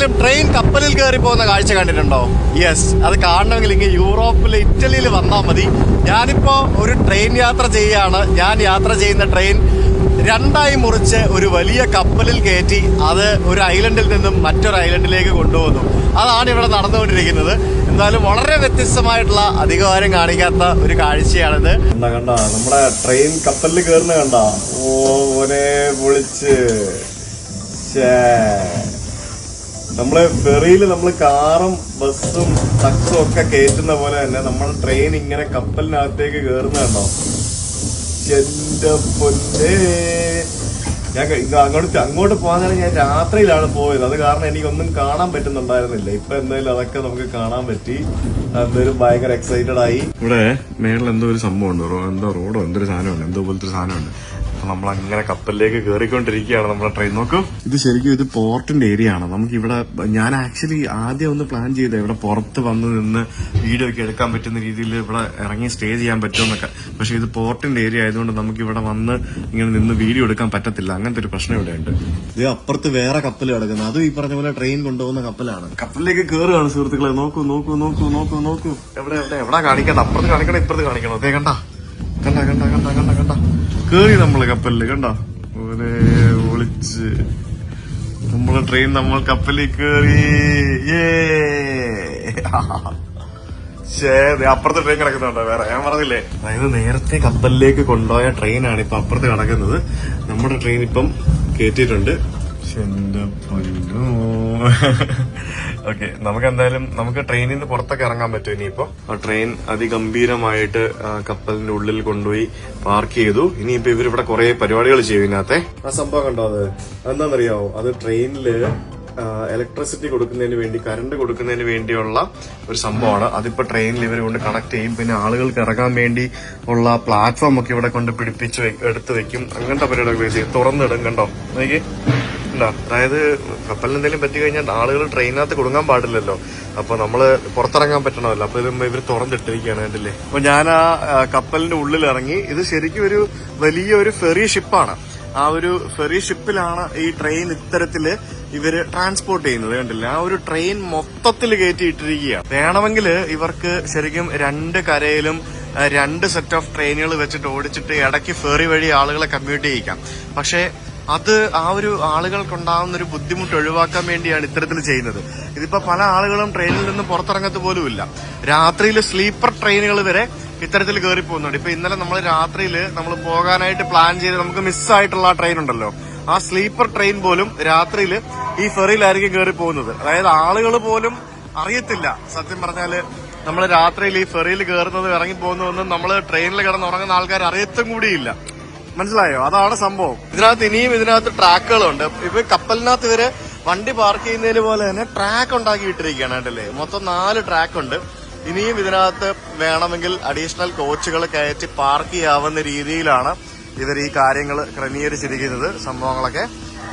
എപ്പോഴെങ്കിലും ട്രെയിൻ കപ്പലിൽ കയറി പോകുന്ന കാഴ്ച കണ്ടിട്ടുണ്ടോ? യെസ്, അത് കാണണമെങ്കിൽ ഇങ്ങനെ യൂറോപ്പിൽ ഇറ്റലിയിൽ വന്നാൽ മതി. ഞാനിപ്പോൾ ഒരു ട്രെയിൻ യാത്ര ചെയ്യുകയാണ്. ഞാൻ യാത്ര ചെയ്യുന്ന ട്രെയിൻ രണ്ടായി മുറിച്ച് ഒരു വലിയ കപ്പലിൽ കയറ്റി അത് ഒരു ഐലൻഡിൽ നിന്നും മറ്റൊരു ഐലൻഡിലേക്ക് കൊണ്ടുപോകുന്നു. അതാണ് ഇവിടെ നടന്നുകൊണ്ടിരിക്കുന്നത്. എന്തായാലും വളരെ വ്യത്യസ്തമായിട്ടുള്ള അധികാരം കാണിക്കാത്ത ഒരു കാഴ്ചയാണിത്. കണ്ട നമ്മുടെ ട്രെയിൻ കപ്പലിൽ കയറുന്ന കണ്ട ഓനെ പൊളിച്ച്. നമ്മള് ഫെറിയില് നമ്മള് കാറും ബസ്സും ട്രക്സും ഒക്കെ കയറ്റുന്ന പോലെ തന്നെ നമ്മൾ ട്രെയിൻ ഇങ്ങനെ കപ്പലിനകത്തേക്ക് കയറുന്ന കണ്ടോ? എന്റെ പൊന്നേ, ഞാൻ അങ്ങോട്ട് പോകാൻ ഞാൻ രാത്രിയിലാണ് പോയത്. അത് കാരണം എനിക്കൊന്നും കാണാൻ പറ്റുന്നുണ്ടായിരുന്നില്ല. ഇപ്പൊ എന്തായാലും അതൊക്കെ നമുക്ക് കാണാൻ പറ്റി. എന്തായാലും ഭയങ്കര എക്സൈറ്റഡ് ആയി. ഇവിടെ മേളിൽ എന്തോ ഒരു സംഭവം ഉണ്ട്, എന്തോ റോഡോ എന്തൊരു സാധനമുണ്ട്, എന്തോ പോലത്തെ ഒരു സാധനമുണ്ട്. നമ്മൾ അങ്ങനെ കപ്പലിലേക്ക് കയറിക്കൊണ്ടിരിക്കുകയാണ് നമ്മുടെ ട്രെയിൻ. നോക്കും, ഇത് ശരിക്കും ഇത് പോർട്ടിന്റെ ഏരിയ ആണ്. നമുക്ക് ഇവിടെ ഞാൻ ആക്ച്വലി ആദ്യം ഒന്ന് പ്ലാൻ ചെയ്തത് ഇവിടെ പുറത്ത് വന്ന് നിന്ന് വീഡിയോ ഒക്കെ എടുക്കാൻ പറ്റുന്ന രീതിയിൽ ഇവിടെ ഇറങ്ങി സ്റ്റേ ചെയ്യാൻ പറ്റുമെന്നൊക്കെ. പക്ഷെ ഇത് പോർട്ടിന്റെ ഏരിയ ആയതുകൊണ്ട് നമുക്ക് ഇവിടെ വന്ന് ഇങ്ങനെ നിന്ന് വീഡിയോ എടുക്കാൻ പറ്റത്തില്ല. അങ്ങനത്തെ ഒരു പ്രശ്നം ഇവിടെ ഉണ്ട്. ഇത് അപ്പുറത്ത് വേറെ കപ്പൽ കിടക്കുന്നത്, അതും ഈ പറഞ്ഞ പോലെ ട്രെയിൻ കൊണ്ടുപോകുന്ന കപ്പലാണ്. കപ്പലിലേക്ക് കയറുകയാണ് സുഹൃത്തുക്കളെ. നോക്കൂ നോക്കൂ നോക്കൂ നോക്കൂ നോക്കൂ. എവിടെ കാണിക്കണം? അപ്പുറത്ത് കാണിക്കണം, ഇപ്പുറത്ത് കാണിക്കണം. അതേ കണ്ട കണ്ട കണ്ട കണ്ട കണ്ട കണ്ട കേറി നമ്മള് കപ്പലില്. കണ്ട ഓനെ ഒളിച്ച് നമ്മളെ ട്രെയിൻ നമ്മൾ കപ്പലിൽ കേറി. അപ്പുറത്തെ ട്രെയിൻ കിടക്കുന്നുണ്ടോ വേറെ? ഞാൻ പറഞ്ഞില്ലേ, അതായത് നേരത്തെ കപ്പലിലേക്ക് കൊണ്ടുപോയ ട്രെയിനാണ് ഇപ്പൊ അപ്പുറത്ത് കിടക്കുന്നത്. നമ്മുടെ ട്രെയിൻ ഇപ്പം കേറ്റിയിട്ടുണ്ട്. ഓക്കെ, നമുക്ക് എന്തായാലും നമുക്ക് ട്രെയിനിൽ നിന്ന് പുറത്തൊക്കെ ഇറങ്ങാൻ പറ്റും. ഇനിയിപ്പോ ട്രെയിൻ അതിഗംഭീരമായിട്ട് കപ്പലിന്റെ ഉള്ളിൽ കൊണ്ടുപോയി പാർക്ക് ചെയ്തു. ഇനിയിപ്പോ ഇവരിവിടെ കുറെ പരിപാടികൾ ചെയ്യും ഇതിനകത്തെ. ആ സംഭവം കണ്ടോ? അത് എന്താണെന്നറിയാവോ? അത് ട്രെയിനില് ഇലക്ട്രിസിറ്റി കൊടുക്കുന്നതിന് വേണ്ടി, കറണ്ട് കൊടുക്കുന്നതിന് വേണ്ടിയുള്ള ഒരു സംഭവമാണ്. അതിപ്പോ ട്രെയിനിൽ ഇവർ കൊണ്ട് കണക്ട് ചെയ്യും. പിന്നെ ആളുകൾക്ക് ഇറങ്ങാൻ വേണ്ടി ഉള്ള പ്ലാറ്റ്ഫോം ഒക്കെ ഇവിടെ കൊണ്ട് പിടിപ്പിച്ച് എടുത്തു വെക്കും. അങ്ങനത്തെ പരിപാടികളൊക്കെ ചെയ്യും. തുറന്നിടും. കണ്ടോ നോക്കി, അതായത് കപ്പലിന് എന്തെങ്കിലും പറ്റി കഴിഞ്ഞാൽ ആളുകൾ ട്രെയിനകത്ത് കൊടുങ്ങാൻ പാടില്ലല്ലോ. അപ്പൊ നമ്മള് പുറത്തിറങ്ങാൻ പറ്റണമല്ലോ. അപ്പൊ ഇവര് തുറന്നിട്ടിരിക്കുകയാണ്, കണ്ടില്ലേ? അപ്പൊ ഞാൻ ആ കപ്പലിന്റെ ഉള്ളിൽ ഇറങ്ങി. ഇത് ശരിക്കും ഒരു വലിയൊരു ഫെറി ഷിപ്പാണ്. ആ ഒരു ഫെറി ഷിപ്പിലാണ് ഈ ട്രെയിൻ ഇത്തരത്തില് ഇവര് ട്രാൻസ്പോർട്ട് ചെയ്യുന്നത്. കണ്ടില്ലേ? ആ ഒരു ട്രെയിൻ മൊത്തത്തിൽ കയറ്റിയിട്ടിരിക്കുകയാണ്. വേണമെങ്കിൽ ഇവർക്ക് ശരിക്കും രണ്ട് കരയിലും രണ്ട് സെറ്റ് ഓഫ് ട്രെയിനുകൾ വെച്ചിട്ട് ഓടിച്ചിട്ട് ഇടയ്ക്ക് ഫെറി വഴി ആളുകളെ കമ്മ്യൂട്ട് ചെയ്യിക്കാം. പക്ഷേ അത് ആ ഒരു ആളുകൾക്കുണ്ടാകുന്ന ഒരു ബുദ്ധിമുട്ട് ഒഴിവാക്കാൻ വേണ്ടിയാണ് ഇത്തരത്തിൽ ചെയ്യുന്നത്. ഇതിപ്പോ പല ആളുകളും ട്രെയിനിൽ നിന്ന് പുറത്തിറങ്ങത്ത് പോലുമില്ല. രാത്രിയിൽ സ്ലീപ്പർ ട്രെയിനുകൾ വരെ ഇത്തരത്തിൽ കയറി പോകുന്നുണ്ട്. ഇപ്പൊ ഇന്നലെ നമ്മൾ രാത്രിയിൽ നമ്മൾ പോകാനായിട്ട് പ്ലാൻ ചെയ്ത് നമുക്ക് മിസ്സായിട്ടുള്ള ആ ട്രെയിൻ ഉണ്ടല്ലോ, ആ സ്ലീപ്പർ ട്രെയിൻ പോലും രാത്രിയിൽ ഈ ഫെറിയിലായിരിക്കും കയറി പോകുന്നത്. അതായത് ആളുകൾ പോലും അറിയത്തില്ല. സത്യം പറഞ്ഞാല് നമ്മൾ രാത്രിയിൽ ഈ ഫെറിയിൽ കയറുന്നത് ഇറങ്ങി പോകുന്നതൊന്നും നമ്മൾ ട്രെയിനിൽ കിടന്ന് ഉറങ്ങുന്ന ആൾക്കാർ അറിയത്തും കൂടിയില്ല. മനസ്സിലായോ? അതാണ് സംഭവം. ഇതിനകത്ത് ട്രാക്കുകളുണ്ട്. ഇപ്പൊ കപ്പലിനകത്ത് ഇവര് വണ്ടി പാർക്ക് ചെയ്യുന്നതിന് പോലെ തന്നെ ട്രാക്ക് ഉണ്ടാക്കിയിട്ടിരിക്കുകയാണ്. കണ്ടല്ലേ? മൊത്തം 4 ട്രാക്ക് ഉണ്ട്. ഇനിയും ഇതിനകത്ത് വേണമെങ്കിൽ അഡീഷണൽ കോച്ചുകൾ കയറ്റി പാർക്ക് ചെയ്യാവുന്ന രീതിയിലാണ് ഇവർ ഈ കാര്യങ്ങൾ ക്രമീകരിച്ചിരിക്കുന്നത്. സംഭവങ്ങളൊക്കെ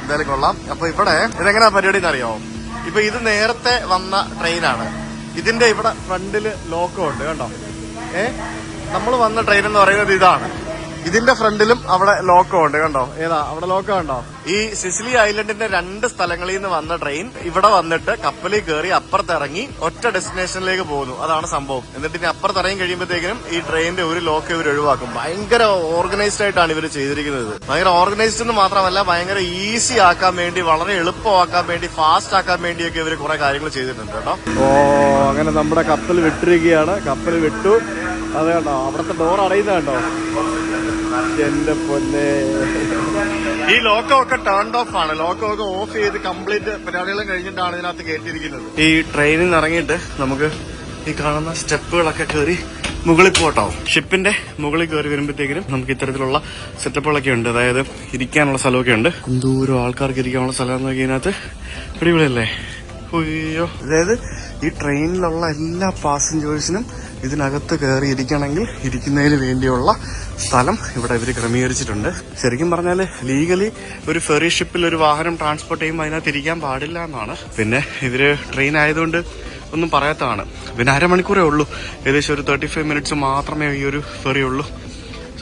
എന്തായാലും കൊള്ളാം. അപ്പൊ ഇവിടെ ഇതെങ്ങനെയാ പരിപാടി എന്നറിയാമോ? ഇപ്പൊ ഇത് നേരത്തെ വന്ന ട്രെയിനാണ്. ഇതിന്റെ ഇവിടെ ഫ്രണ്ടില് ലോക്കോ ഉണ്ട്. കണ്ടോ? നമ്മൾ വന്ന ട്രെയിൻ എന്ന് പറയുന്നത് ഇതാണ്. ഇതിന്റെ ഫ്രണ്ടിലും അവിടെ ലോക്കോ ഉണ്ട്. കണ്ടോ? ഏതാ അവിടെ ലോക്കോ ഉണ്ടോ? ഈ സിസിലി ഐലൻഡിന്റെ 2 സ്ഥലങ്ങളിൽ നിന്ന് വന്ന ട്രെയിൻ ഇവിടെ വന്നിട്ട് കപ്പലിൽ കയറി അപ്പുറത്തിറങ്ങി ഒറ്റ ഡെസ്റ്റിനേഷനിലേക്ക് പോകുന്നു. അതാണ് സംഭവം. എന്നിട്ട് ഇനി അപ്പുറത്തിറങ്ങി കഴിയുമ്പോഴത്തേക്കും ഈ ട്രെയിനിന്റെ ഒരു ലോക്ക് ഇവർ ഒഴിവാക്കും. ഭയങ്കര ഓർഗനൈസ്ഡ് ആയിട്ടാണ് ഇവർ ചെയ്തിരിക്കുന്നത്. ഭയങ്കര ഓർഗനൈസ്ഡ് എന്ന് മാത്രമല്ല, ഭയങ്കര ഈസി ആക്കാൻ വേണ്ടി, വളരെ എളുപ്പമാക്കാൻ വേണ്ടി, ഫാസ്റ്റ് ആക്കാൻ വേണ്ടിയൊക്കെ ഇവർ കുറെ കാര്യങ്ങൾ ചെയ്തിട്ടുണ്ട് കേട്ടോ. ഓ, അങ്ങനെ നമ്മുടെ കപ്പൽ വിട്ടിരിക്കുകയാണ്. കപ്പൽ വിട്ടു. അത് കണ്ടോ? അവിടുത്തെ ഡോർ അടയുന്ന കണ്ടോ? എന്റെ പൊന്നെ, ഈ ലോക്കോ ഒക്കെ ടേൺഡ് ഓഫ് ആണ്. ലോക്കോ ഒക്കെ ഓഫ് ചെയ്ത് കംപ്ലീറ്റ് പരിപാടികളും കഴിഞ്ഞിട്ടാണ് ഇതിനകത്ത് കയറ്റിയിരിക്കുന്നത്. ഈ ട്രെയിനിൽ നിന്ന് ഇറങ്ങിയിട്ട് നമുക്ക് ഈ കാണുന്ന സ്റ്റെപ്പുകളൊക്കെ കയറി മുകളിൽ പോട്ടാവും. ഷിപ്പിന്റെ മുകളിൽ കയറി വരുമ്പോഴത്തേക്കിനും നമുക്ക് ഇത്തരത്തിലുള്ള സെറ്റപ്പുകളൊക്കെ ഉണ്ട്. അതായത് ഇരിക്കാനുള്ള സ്ഥലമൊക്കെ ഉണ്ട്. എന്തോരം ആൾക്കാർക്ക് ഇരിക്കാനുള്ള സ്ഥലം എന്നൊക്കെ ഇതിനകത്ത് അടിപൊളിയല്ലേ? അയ്യോ, അതായത് ഈ ട്രെയിനിലുള്ള എല്ലാ പാസഞ്ചേഴ്സിനും ഇതിനകത്ത് കയറി ഇരിക്കണമെങ്കിൽ ഇരിക്കുന്നതിന് വേണ്ടിയുള്ള സ്ഥലം ഇവിടെ ഇവർ ക്രമീകരിച്ചിട്ടുണ്ട്. ശരിക്കും പറഞ്ഞാൽ ലീഗലി ഒരു ഫെറി ഷിപ്പിൽ ഒരു വാഹനം ട്രാൻസ്പോർട്ട് ചെയ്യുമ്പോൾ അതിനകത്ത് ഇരിക്കാൻ പാടില്ല എന്നാണ്. പിന്നെ ഇവര് ട്രെയിൻ ആയതുകൊണ്ട് ഒന്നും പറയാത്തതാണ്. പിന്നെ അരമണിക്കൂറേ ഉള്ളൂ. ഏകദേശം ഒരു 35 മിനിറ്റ്സ് മാത്രമേ ഈ ഒരു ഫെറി ഉള്ളൂ.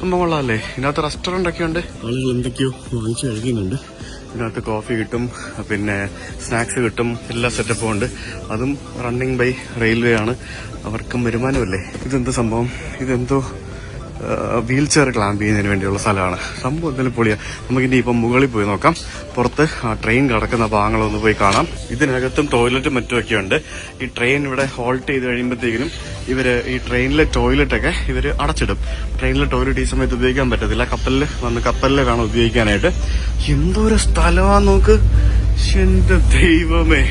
സംഭവം കൊള്ളാമല്ലേ? ഇതിനകത്ത് റെസ്റ്റോറന്റ് ഒക്കെ ഉണ്ട്. ആളുകൾ എന്തൊക്കെയോ വാങ്ങിച്ചു കഴിക്കുന്നുണ്ട്. ഇതിനകത്ത് കോഫി കിട്ടും, പിന്നെ സ്നാക്സ് കിട്ടും, എല്ലാ സെറ്റപ്പും ഉണ്ട്. അതും റണ്ണിങ് ബൈ റെയിൽവേ ആണ്, അവർക്കും വരുമാനമല്ലേ. ഇതെന്ത് സംഭവം? ഇതെന്തോ വീൽ ചെയർ ക്ലാമ്പ് ചെയ്യുന്നതിന് വേണ്ടിയുള്ള സ്ഥലമാണ്. സംഭവം എന്തായാലും പൊളിയാ. നമുക്കിനി ഇപ്പം മുകളിൽ പോയി നോക്കാം. പുറത്ത് ആ ട്രെയിൻ കിടക്കുന്ന ഭാഗങ്ങളൊന്ന് പോയി കാണാം. ഇതിനകത്തും ടോയ്ലറ്റും മറ്റുമൊക്കെ ഉണ്ട്. ഈ ട്രെയിൻ ഇവിടെ ഹോൾട്ട് ചെയ്ത് കഴിയുമ്പോഴത്തേക്കിനും ഇവര് ഈ ട്രെയിനിലെ ടോയ്ലറ്റൊക്കെ ഇവര് അടച്ചിടും. ട്രെയിനിലെ ടോയ്ലറ്റ് ഈ സമയത്ത് ഉപയോഗിക്കാൻ പറ്റത്തില്ല. കപ്പലിൽ കാണാൻ ഉപയോഗിക്കാനായിട്ട്. എന്തോരം സ്ഥലമാ നോക്ക്. എന്റെ ദൈവമേ,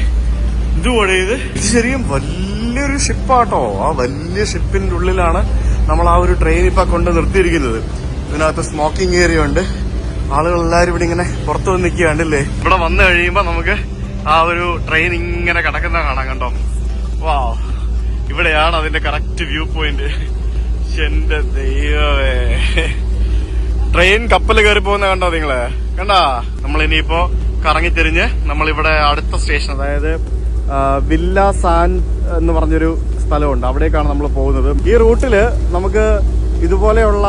ഇതുപോലെ ഇത് ശരിക്കും വലിയൊരു ഷിപ്പാട്ടോ. ആ വലിയ ഷിപ്പിന്റെ ഉള്ളിലാണ് നമ്മൾ ആ ഒരു ട്രെയിൻ ഇപ്പൊ കൊണ്ട് നിർത്തിയിരിക്കുന്നത്. ഇതിനകത്ത് സ്മോക്കിംഗ് ഏരിയ ഉണ്ട്. ആളുകൾ എല്ലാവരും ഇവിടെ ഇങ്ങനെ പുറത്തു വന്ന് നിൽക്കുകയാണ്ടല്ലേ. ഇവിടെ വന്നു കഴിയുമ്പോ നമുക്ക് ആ ഒരു ട്രെയിൻ ഇങ്ങനെ കിടക്കുന്ന കാണാം. കണ്ടോ? വാ, ഇവിടെയാണ് അതിന്റെ കറക്റ്റ് വ്യൂ പോയിന്റ്. എന്റെ ദൈവമേ, ട്രെയിൻ കപ്പൽ കയറി പോകുന്ന കണ്ടോ നിങ്ങള്? കണ്ടാ? നമ്മളിനിയിപ്പോ കറങ്ങിത്തിരിഞ്ഞ് നമ്മളിവിടെ അടുത്ത സ്റ്റേഷൻ, അതായത് വില്ല സാൻ എന്ന് പറഞ്ഞൊരു സ്ഥലമുണ്ട്, അവിടേക്കാണ് നമ്മൾ പോകുന്നത്. ഈ റൂട്ടില് നമുക്ക് ഇതുപോലെയുള്ള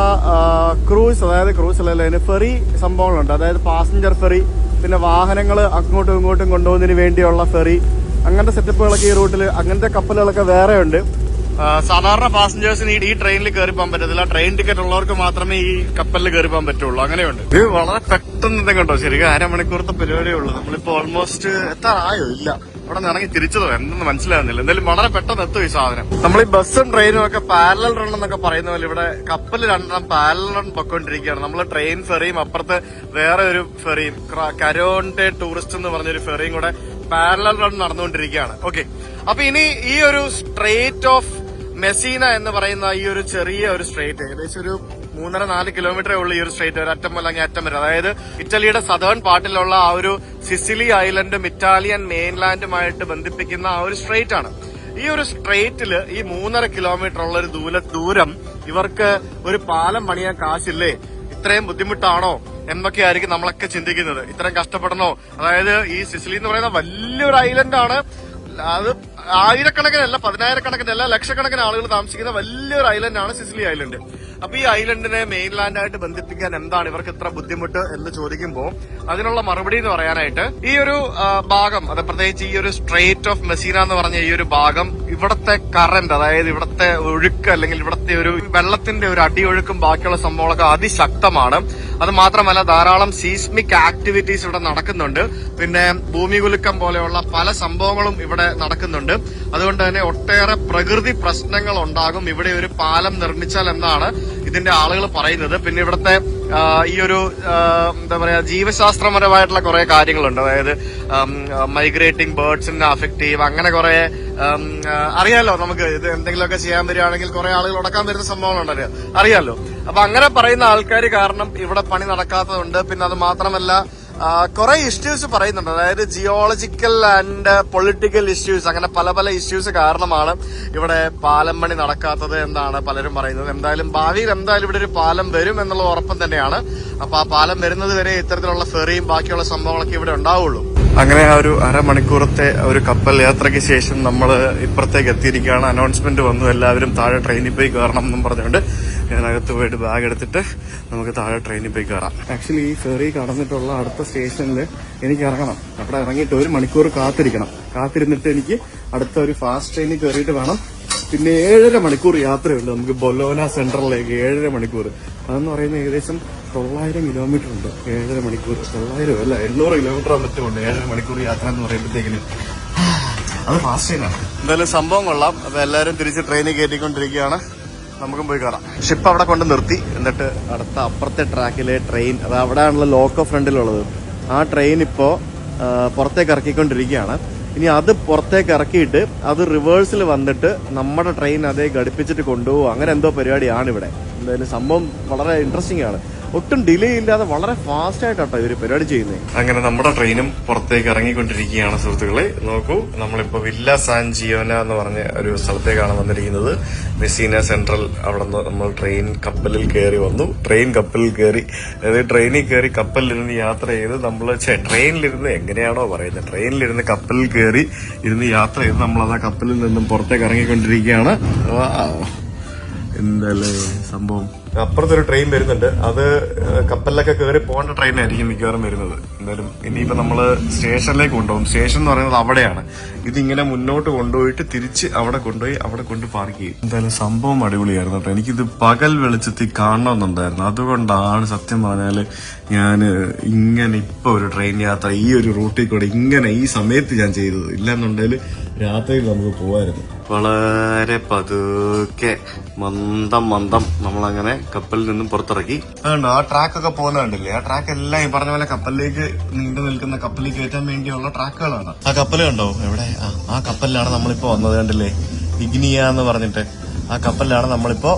ക്രൂസ്, അതായത് ക്രൂസ് അല്ല, ഫെറി സംഭവങ്ങളുണ്ട്. അതായത് പാസഞ്ചർ ഫെറി, പിന്നെ വാഹനങ്ങൾ അങ്ങോട്ടും ഇങ്ങോട്ടും കൊണ്ടുപോകുന്നതിന് വേണ്ടിയുള്ള ഫെറി, അങ്ങനത്തെ സെറ്റപ്പുകളൊക്കെ ഈ റൂട്ടിൽ, അങ്ങനത്തെ കപ്പലുകളൊക്കെ വേറെ ഉണ്ട്. സാധാരണ പാസഞ്ചേഴ്സിന് ഈ ട്രെയിനിൽ കയറി പോകാൻ പറ്റത്തില്ല. ട്രെയിൻ ടിക്കറ്റ് ഉള്ളവർക്ക് മാത്രമേ ഈ കപ്പലിൽ കയറി പോകാൻ പറ്റുള്ളൂ. അങ്ങനെയുണ്ട്. ഇത് വളരെ പെട്ടെന്ന് കണ്ടോ, ശരിക്കും അരമണിക്കൂറത്തെ പരിപാടിയേ ഉള്ളൂ. നമ്മളിപ്പോ ഓൾമോസ്റ്റ് എത്താറായോ? ഇല്ല, ഇവിടെ നിന്ന് ഇറങ്ങി തിരിച്ചതോ എന്തെന്ന് മനസ്സിലാകുന്നില്ല. എന്തായാലും വളരെ പെട്ടെന്ന് എത്തും ഈ സാധനം. നമ്മൾ ഈ ബസ്സും ട്രെയിനും ഒക്കെ പാരലൽ റൺ എന്നൊക്കെ പറയുന്ന പോലെ ഇവിടെ കപ്പൽ രണ്ടെണ്ണം പാരലൽ റൺ പൊക്കോണ്ടിരിക്കുകയാണ്. നമ്മൾ ട്രെയിൻ ഫെറിയും അപ്പുറത്ത് വേറെ ഒരു ഫെറിയും, കരോണ്ടെ ടൂറിസ്റ്റ് എന്ന് പറഞ്ഞൊരു ഫെറിയും കൂടെ പാരലൽ റൺ നടന്നുകൊണ്ടിരിക്കുകയാണ്. ഓക്കെ, അപ്പൊ ഇനി ഈ ഒരു സ്ട്രേറ്റ് ഓഫ് മെസീന എന്ന് പറയുന്ന ഈ ഒരു ചെറിയ ഒരു സ്ട്രേറ്റ്, ഏകദേശം ഒരു 3-4 കിലോമീറ്ററേ ഉള്ളൂ ഈ ഒരു സ്ട്രേറ്റ്, ഒരു അറ്റം അല്ലെങ്കിൽ അറ്റം വരെ. അതായത് ഇറ്റലിയുടെ സദേൺ പാർട്ടിലുള്ള ആ ഒരു സിസിലി ഐലൻഡും ഇറ്റാലിയൻ മെയിൻലാൻഡുമായിട്ട് ബന്ധിപ്പിക്കുന്ന ആ ഒരു സ്ട്രേറ്റ് ആണ്. ഈ ഒരു സ്ട്രേറ്റില് ഈ 3.5 കിലോമീറ്റർ ഉള്ള ഒരു ദൂരം ഇവർക്ക് ഒരു പാലം പണിയാൻ കാശില്ലേ? ഇത്രയും ബുദ്ധിമുട്ടാണോ എന്നൊക്കെ ആയിരിക്കും നമ്മളൊക്കെ ചിന്തിക്കുന്നത്. ഇത്രയും കഷ്ടപ്പെടണോ? അതായത് ഈ സിസിലി എന്ന് പറയുന്ന വലിയൊരു ഐലൻഡാണ്. അത് ആയിരക്കണക്കിനല്ല, 10,000-കണക്കിനല്ല, ലക്ഷക്കണക്കിന് ആളുകൾ താമസിക്കുന്ന വലിയൊരു ഐലൻഡാണ് സിസിലി ഐലൻഡ്. അപ്പൊ ഈ ഐലൻഡിനെ മെയിൻലാൻഡായിട്ട് ബന്ധിപ്പിക്കാൻ എന്താണ് ഇവർക്ക് ഇത്ര ബുദ്ധിമുട്ട് എന്ന് ചോദിക്കുമ്പോൾ അതിനുള്ള മറുപടി എന്ന് പറയാനായിട്ട് ഈ ഒരു ഭാഗം, അത് പ്രത്യേകിച്ച് ഈ ഒരു സ്ട്രേറ്റ് ഓഫ് മെസീന എന്ന് പറഞ്ഞ ഈ ഒരു ഭാഗം, ഇവിടത്തെ കറന്റ്, അതായത് ഇവിടത്തെ ഒഴുക്ക് അല്ലെങ്കിൽ ഇവിടത്തെ ഒരു വെള്ളത്തിന്റെ ഒരു അടിയൊഴുക്കും ബാക്കിയുള്ള സംഭവങ്ങളൊക്കെ അതിശക്തമാണ്. അത് മാത്രമല്ല ധാരാളം സീസ്മിക് ആക്ടിവിറ്റീസ് ഇവിടെ നടക്കുന്നുണ്ട്. പിന്നെ ഭൂമികുലുക്കം പോലെയുള്ള പല സംഭവങ്ങളും ഇവിടെ നടക്കുന്നുണ്ട്. അതുകൊണ്ട് തന്നെ ഒട്ടേറെ പ്രകൃതി പ്രശ്നങ്ങൾ ഉണ്ടാകും ഇവിടെ ഒരു പാലം നിർമ്മിച്ചാൽ എന്നാണ് ഇതിന്റെ ആളുകൾ പറയുന്നത്. പിന്നെ ഇവിടുത്തെ ഈ ഒരു എന്താ പറയാ, ജീവശാസ്ത്രപരമായിട്ടുള്ള കുറെ കാര്യങ്ങളുണ്ട്. അതായത് മൈഗ്രേറ്റിംഗ് ബേർഡ്സിനെ അഫക്ട് ചെയ്യും, അങ്ങനെ കുറെ അറിയാലോ. നമുക്ക് ഇത് എന്തെങ്കിലുമൊക്കെ ചെയ്യാൻ വരികയാണെങ്കിൽ കുറെ ആളുകൾ ഉടക്കാൻ വരുന്ന സംഭവങ്ങളുണ്ടല്ലോ, അറിയാലോ. അപ്പൊ അങ്ങനെ പറയുന്ന ആൾക്കാർ കാരണം ഇവിടെ പണി നടക്കാത്തതുണ്ട്. പിന്നെ അത് മാത്രമല്ല കുറെ ഇഷ്യൂസ് പറയുന്നുണ്ട്. അതായത് ജിയോളജിക്കൽ ആൻഡ് പൊളിറ്റിക്കൽ ഇഷ്യൂസ്, അങ്ങനെ പല പല ഇഷ്യൂസ് കാരണമാണ് ഇവിടെ പാലം പണി നടക്കാത്തത് എന്നാണ് പലരും പറയുന്നത്. എന്തായാലും ഭാവിയിൽ എന്തായാലും ഇവിടെ ഒരു പാലം വരും എന്നുള്ള ഉറപ്പം തന്നെയാണ്. അപ്പൊ ആ പാലം വരുന്നത് വരെ ഇത്തരത്തിലുള്ള ഫെറിയും ബാക്കിയുള്ള സംഭവങ്ങളൊക്കെ ഇവിടെ ഉണ്ടാവുള്ളൂ. അങ്ങനെ ആ ഒരു അരമണിക്കൂറത്തെ ഒരു കപ്പൽ യാത്രയ്ക്ക് ശേഷം നമ്മൾ ഇപ്പുറത്തേക്ക് എത്തിയിരിക്കുകയാണ്. അനൗൺസ്മെന്റ് വന്നു, എല്ലാവരും താഴെ ട്രെയിനിൽ പോയി കയറണം എന്നും പറഞ്ഞുകൊണ്ട് ഞാനകത്ത് പോയിട്ട് ബാഗ് എടുത്തിട്ട് നമുക്ക് താഴെ ട്രെയിനിൽ പോയി കയറാം. ആക്ച്വലി ഈ ഫെറി കടന്നിട്ടുള്ള അടുത്ത സ്റ്റേഷനിൽ എനിക്ക് ഇറങ്ങണം. അവിടെ ഇറങ്ങിയിട്ട് 1 മണിക്കൂർ കാത്തിരുന്നിട്ട് എനിക്ക് അടുത്ത ഒരു ഫാസ്റ്റ് ട്രെയിനിൽ കയറിയിട്ട് വേണം. പിന്നെ 7.5 മണിക്കൂർ യാത്രയുണ്ട് നമുക്ക് ബൊലോന സെൻട്രലിലേക്ക്. 7.5 മണിക്കൂർ, അതെന്ന് പറയുന്നത് ഏകദേശം 900 കിലോമീറ്റർ ഉണ്ട്. 7.5 മണിക്കൂർ, 900 അല്ല 800 കിലോമീറ്റർ മറ്റുമുണ്ട് 7.5 മണിക്കൂർ യാത്ര എന്ന് പറയുമ്പോഴത്തേക്കിന്. അത് ഫാസ്റ്റ് ട്രെയിനാണ്. എന്തായാലും സംഭവം കൊള്ളാം. അപ്പൊ എല്ലാവരും തിരിച്ച് ട്രെയിനിൽ കയറ്റിക്കൊണ്ടിരിക്കുകയാണ്. നമുക്കും പോയി കയറാം. ഷിപ്പ് അവിടെ കൊണ്ട് നിർത്തി, എന്നിട്ട് അടുത്ത അപ്പുറത്തെ ട്രാക്കിലെ ട്രെയിൻ, അത് അവിടെയാണല്ലോ ലോക്കോ ഫ്രണ്ടിലുള്ളത്, ആ ട്രെയിൻ ഇപ്പോ പുറത്തേക്ക് ഇറക്കിക്കൊണ്ടിരിക്കുകയാണ്. ഇനി അത് പുറത്തേക്ക് ഇറക്കിയിട്ട് അത് റിവേഴ്സിൽ വന്നിട്ട് നമ്മുടെ ട്രെയിൻ അതേ ഘടിപ്പിച്ചിട്ട് കൊണ്ടുപോകും. അങ്ങനെ എന്തോ പരിപാടിയാണ് ഇവിടെ. എന്തായാലും സംഭവം വളരെ ഇൻട്രസ്റ്റിംഗ് ആണ്. ഒട്ടും ഡിലേ ഇല്ലാതെ വളരെ ഫാസ്റ്റ് ആയിട്ടാട്ടോ ഇവര് പരിപാടി ചെയ്യുന്നത്. അങ്ങനെ നമ്മുടെ ട്രെയിനും പുറത്തേക്ക് ഇറങ്ങിക്കൊണ്ടിരിക്കുകയാണ് സുഹൃത്തുക്കളെ. നോക്കൂ, നമ്മളിപ്പോ വില്ല സാൻ ജിയോന എന്ന് പറഞ്ഞ ഒരു സ്ഥലത്തേക്കാണ് വന്നിരിക്കുന്നത്. Messina central. അവിടെ നിന്ന് നമ്മൾ കപ്പലിൽ കയറി വന്നു. കപ്പലിൽ കയറി, അതായത് ട്രെയിനിൽ കയറി കപ്പലിലിരുന്ന് യാത്ര ചെയ്ത് നമ്മൾ ട്രെയിനിലിരുന്ന് എങ്ങനെയാണോ പറയുന്നത്, ട്രെയിനിലിരുന്ന് കപ്പലിൽ കയറി ഇരുന്ന് യാത്ര ചെയ്ത് നമ്മളത് ആ കപ്പലിൽ നിന്നും പുറത്തേക്ക് ഇറങ്ങിക്കൊണ്ടിരിക്കുകയാണ്. എന്തല്ലേ സംഭവം. അപ്പുറത്തൊരു ട്രെയിൻ വരുന്നുണ്ട്. അത് കപ്പലിലൊക്കെ കയറി പോകേണ്ട ട്രെയിനായിരിക്കും മിക്കവാറും വരുന്നത്. എന്തായാലും ഇനിയിപ്പോ നമ്മള് സ്റ്റേഷനിലേക്ക് കൊണ്ടുപോകും. സ്റ്റേഷൻ എന്ന് പറയുന്നത് അവിടെയാണ്. ഇതിങ്ങനെ മുന്നോട്ട് കൊണ്ടുപോയിട്ട് തിരിച്ച് അവിടെ കൊണ്ടുപോയി അവിടെ കൊണ്ട് പാർക്ക് ചെയ്യും. എന്തായാലും സംഭവം അടിപൊളിയായിരുന്നു കേട്ടോ. എനിക്കിത് പകൽ വെളിച്ചത്തിൽ കാണണമെന്നുണ്ടായിരുന്നു. അതുകൊണ്ടാണ് സത്യം പറഞ്ഞാല് ഞാൻ ഇങ്ങനെ ഇപ്പൊ ഒരു ട്രെയിൻ യാത്ര ഈ ഒരു റൂട്ടിൽ കൂടെ ഇങ്ങനെ ഈ സമയത്ത് ഞാൻ ചെയ്തത്. ഇല്ലെന്നുണ്ടെങ്കിൽ രാത്രിയിൽ നമുക്ക് പോവായിരുന്നു. വളരെ പതുക്കെ മന്ദം നമ്മളങ്ങനെ കപ്പലിൽ നിന്നും പുറത്തിറക്കി. അതുകൊണ്ട് ആ ട്രാക്കൊക്കെ പോകുന്ന കണ്ടില്ലേ? ആ ട്രാക്ക് എല്ലാം ഈ പറഞ്ഞ പോലെ കപ്പലിലേക്ക് നീണ്ടു നിൽക്കുന്ന കപ്പലിൽ കയറ്റാൻ വേണ്ടിയുള്ള ട്രാക്കുകളാണ്. ആ കപ്പൽ കണ്ടോ എവിടെ? ആ കപ്പലിലാണ് നമ്മളിപ്പോ വന്നത്. കണ്ടില്ലേ? ഇഗ്നിയ എന്ന് പറഞ്ഞിട്ട് ആ കപ്പലിലാണ് നമ്മളിപ്പോ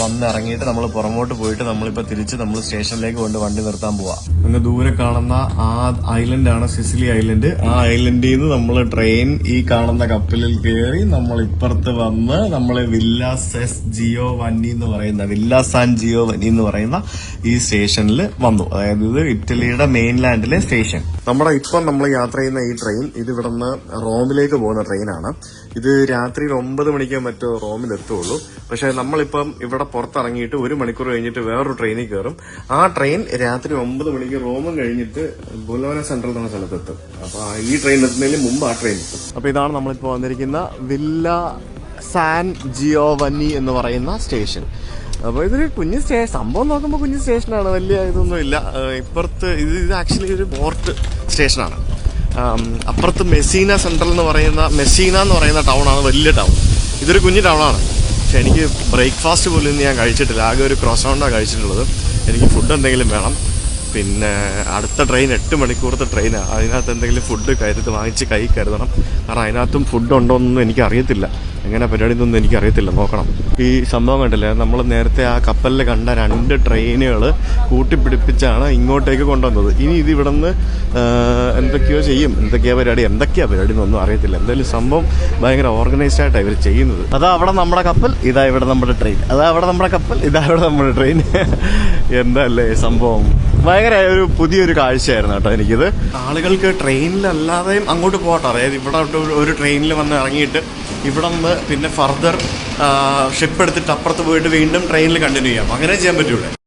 വന്നിറങ്ങിയിട്ട് നമ്മൾ പുറമോട്ട് പോയിട്ട് നമ്മളിപ്പോ തിരിച്ച് നമ്മൾ സ്റ്റേഷനിലേക്ക് കൊണ്ട് വണ്ടി നിർത്താൻ പോവാ. അങ്ങ് ദൂരെ കാണുന്ന ആ ഐലൻഡാണ് സിസിലി ഐലൻഡ്. ആ ഐലൻഡിൽ നിന്ന് നമ്മൾ ട്രെയിൻ ഈ കാണുന്ന കപ്പലിൽ കയറി നമ്മൾ ഇപ്പുറത്ത് വന്ന് നമ്മള് വില്ല സാൻ ജിയോവന്നി എന്ന് പറയുന്ന ഈ സ്റ്റേഷനിൽ വന്നു. അതായത് ഇത് ഇറ്റലിയുടെ മെയിൻലാൻഡിലെ സ്റ്റേഷൻ. നമ്മൾ യാത്ര ചെയ്യുന്ന ഈ ട്രെയിൻ ഇത് ഇവിടുന്ന് റോമിലേക്ക് പോകുന്ന ട്രെയിനാണ്. ഇത് രാത്രി 9 മണിക്കോ മറ്റോ റോമിൽ എത്തുള്ളൂ. പക്ഷെ നമ്മളിപ്പം ഇവിടെ പുറത്തിറങ്ങിയിട്ട് 1 മണിക്കൂർ കഴിഞ്ഞിട്ട് വേറൊരു ട്രെയിനിൽ കയറും. ആ ട്രെയിൻ രാത്രി 9 മണിക്ക് റോമും കഴിഞ്ഞിട്ട് ബൊലോന സെൻട്രൽ എന്ന സ്ഥലത്തെത്തും. അപ്പൊ ഈ ട്രെയിൻ എത്തുന്നതിന് മുമ്പ് ആ ട്രെയിൻ എത്തും. അപ്പൊ ഇതാണ് നമ്മളിപ്പോ വന്നിരിക്കുന്ന വില്ല സാൻ ജിയോവന്നി എന്ന് പറയുന്ന സ്റ്റേഷൻ. അപ്പൊ ഇതൊരു കുഞ്ഞ് സംഭവം നോക്കുമ്പോൾ കുഞ്ഞ് സ്റ്റേഷനാണ്, വലിയ ഇതൊന്നും ഇല്ല. ഇപ്പുറത്ത് ഇത് ആക്ച്വലി ഒരു പോർട്ട് സ്റ്റേഷനാണ്. അപ്പുറത്ത് മെസ്സീന എന്ന് പറയുന്ന ടൗണാണ്, വലിയ ടൗൺ. ഇതൊരു കുഞ്ഞു ടൗണാണ്. പക്ഷെ എനിക്ക് ബ്രേക്ക്ഫാസ്റ്റ് പോലും ഞാൻ കഴിച്ചിട്ടില്ല. ആകെ ഒരു ക്രോസോണ്ടാണ് കഴിച്ചിട്ടുള്ളത്. എനിക്ക് ഫുഡ് എന്തെങ്കിലും വേണം. പിന്നെ അടുത്ത ട്രെയിൻ 8 മണിക്കൂറത്തെ ട്രെയിനാണ്. അതിനകത്ത് എന്തെങ്കിലും ഫുഡ് വാങ്ങിച്ച് കൈ കരുതണം. കാരണം അതിനകത്തും ഫുഡ് ഉണ്ടോ എന്നൊന്നും എനിക്കറിയത്തില്ല. എങ്ങനെ പരിപാടി എന്നൊന്നും എനിക്കറിയത്തില്ല. നോക്കണം. ഈ സംഭവം കണ്ടില്ലേ? നമ്മൾ നേരത്തെ ആ കപ്പലിൽ കണ്ട 2 ട്രെയിനുകൾ കൂട്ടിപ്പിടിപ്പിച്ചാണ് ഇങ്ങോട്ടേക്ക് കൊണ്ടുവന്നത്. ഇനി ഇത് ഇവിടെ നിന്ന് എന്തൊക്കെയാ പരിപാടി എന്നൊന്നും അറിയത്തില്ല. എന്തായാലും സംഭവം ഭയങ്കര ഓർഗനൈസ്ഡ് ആയിട്ടാണ് ഇവർ ചെയ്യുന്നത്. അതാ അവിടെ നമ്മുടെ കപ്പൽ, ഇതാ ഇവിടെ നമ്മുടെ ട്രെയിൻ. അതാ അവിടെ നമ്മുടെ കപ്പൽ, ഇതാ ഇവിടെ നമ്മുടെ ട്രെയിൻ. എന്തല്ലേ സംഭവം! ഭയങ്കര ഒരു പുതിയൊരു കാഴ്ചയായിരുന്നു കേട്ടോ എനിക്കിത്. ആളുകൾക്ക് ട്രെയിനിലല്ലാതെയും അങ്ങോട്ട് പോകട്ടോ. അതായത് ഇവിടെ ഒരു ട്രെയിനിൽ വന്ന് ഇറങ്ങിയിട്ട് ഇവിടെ നിന്ന് പിന്നെ ഫർദർ ഷിപ്പ് എടുത്തിട്ട് അപ്പുറത്ത് പോയിട്ട് വീണ്ടും ട്രെയിനിൽ കണ്ടിന്യൂ ചെയ്യാം. അങ്ങനെ ചെയ്യാൻ പറ്റൂടെ?